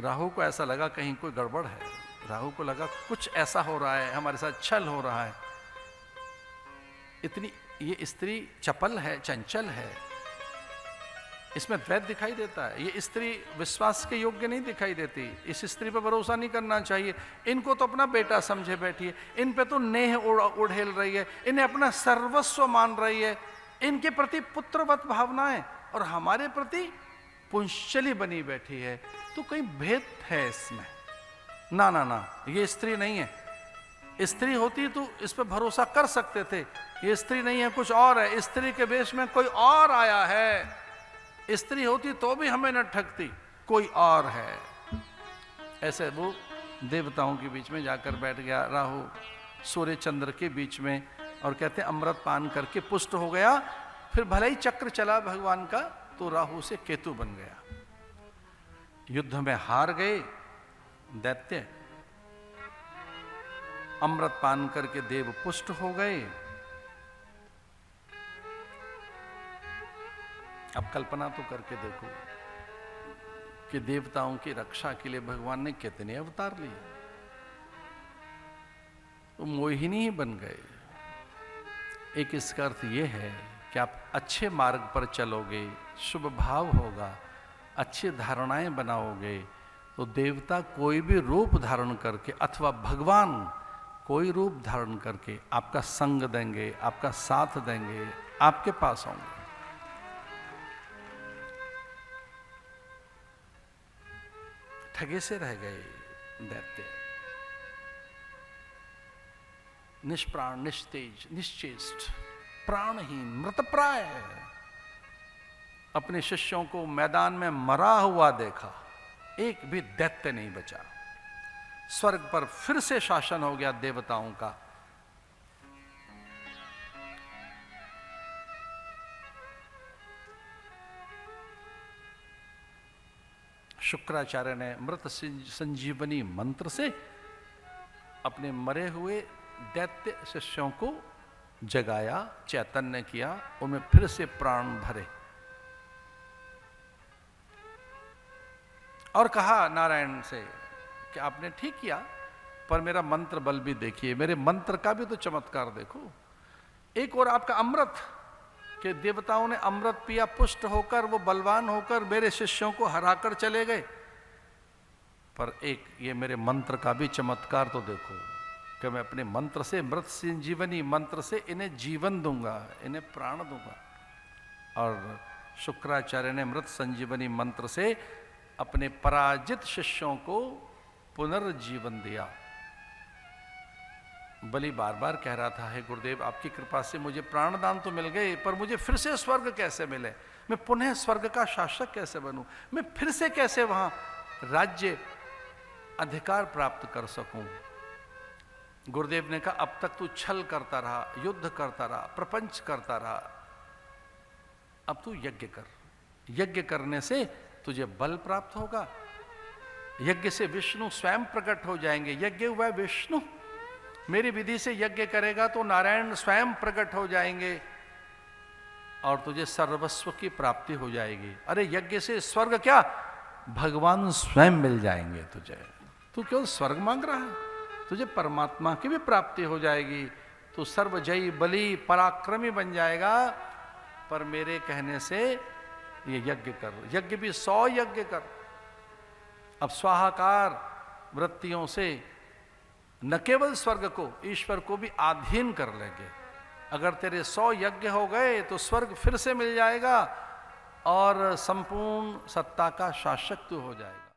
राहु को ऐसा लगा कहीं कोई गड़बड़ है, राहु को लगा कुछ ऐसा हो रहा है, हमारे साथ छल हो रहा है। इतनी ये स्त्री चपल है, चंचल है, इसमें द्वैत दिखाई देता है। ये स्त्री विश्वास के योग्य नहीं दिखाई देती, इस स्त्री पर भरोसा नहीं करना चाहिए। इनको तो अपना बेटा समझे बैठी है, इन पे तो नेह उड़ेल रही है, इन्हें अपना सर्वस्व मान रही है, इनके प्रति पुत्रवत भावनाएं और हमारे प्रति पुंशली बनी बैठी है। तो कहीं भेद है इसमें। ना ना ना, ये स्त्री नहीं है। स्त्री होती तो इस पर भरोसा कर सकते थे, ये स्त्री नहीं है, कुछ और है। स्त्री के वेश में कोई और आया है। स्त्री होती तो भी हमें न ठगती, कोई और है। ऐसे वो देवताओं के बीच में जाकर बैठ गया राहु, सूर्य चंद्र के बीच में, और कहते हैं अमृत पान करके पुष्ट हो गया। फिर भले ही चक्र चला भगवान का, तो राहु से केतु बन गया। युद्ध में हार गए दैत्य, अमृत पान करके देव पुष्ट हो गए। अब कल्पना तो करके देखो कि देवताओं की रक्षा के लिए भगवान ने कितने अवतार लिए। तो मोहिनी ही बन गए। एक इसका अर्थ यह है कि आप अच्छे मार्ग पर चलोगे, शुभ भाव होगा, अच्छी धारणाएं बनाओगे, तो देवता कोई भी रूप धारण करके अथवा भगवान कोई रूप धारण करके आपका संग देंगे, आपका साथ देंगे, आपके पास होंगे। ठगे से रह गए दैत्य, निष्प्राण, निस्तेज, निश्चेष्ट, प्राणहीन, मृतप्राय। अपने शिष्यों को मैदान में मरा हुआ देखा, एक भी दैत्य नहीं बचा। स्वर्ग पर फिर से शासन हो गया देवताओं का। शुक्राचार्य ने मृत संजीवनी मंत्र से अपने मरे हुए दैत्य शिष्यों को जगाया, चैतन्य किया, उनमें फिर से प्राण भरे और कहा नारायण से कि आपने ठीक किया, पर मेरा मंत्र बल भी देखिए, मेरे मंत्र का भी तो चमत्कार देखो। एक और आपका अमृत, कि देवताओं ने अमृत पिया, पुष्ट होकर वो बलवान होकर मेरे शिष्यों को हराकर चले गए, पर एक ये मेरे मंत्र का भी चमत्कार तो देखो कि मैं अपने मंत्र से, मृत संजीवनी मंत्र से इन्हें जीवन दूंगा, इन्हें प्राण दूंगा। और शुक्राचार्य ने मृत संजीवनी मंत्र से अपने पराजित शिष्यों को पुनर्जीवन दिया। बलि बार बार कह रहा था, हे गुरुदेव आपकी कृपा से मुझे प्राणदान तो मिल गए, पर मुझे फिर से स्वर्ग कैसे मिले, मैं पुनः स्वर्ग का शासक कैसे बनूं, मैं फिर से कैसे वहां राज्य अधिकार प्राप्त कर सकूं। गुरुदेव ने कहा, अब तक तू छल करता रहा, युद्ध करता रहा, प्रपंच करता रहा, अब तू यज्ञ कर। यज्ञ करने से तुझे बल प्राप्त होगा, यज्ञ से विष्णु स्वयं प्रकट हो जाएंगे। यज्ञ हुआ विष्णु, मेरी विधि से यज्ञ करेगा तो नारायण स्वयं प्रकट हो जाएंगे और तुझे सर्वस्व की प्राप्ति हो जाएगी। अरे यज्ञ से स्वर्ग क्या, भगवान स्वयं मिल जाएंगे तुझे। तू क्यों स्वर्ग मांग रहा है, तुझे परमात्मा की भी प्राप्ति हो जाएगी, तू सर्वजयी बलि पराक्रमी बन जाएगा। पर मेरे कहने से ये यज्ञ कर, यज्ञ भी 100 यज्ञ कर। अब स्वाहाकार वृत्तियों से न केवल स्वर्ग को, ईश्वर को भी अधीन कर लेंगे। अगर तेरे 100 यज्ञ हो गए तो स्वर्ग फिर से मिल जाएगा और संपूर्ण सत्ता का शासक तू हो जाएगा।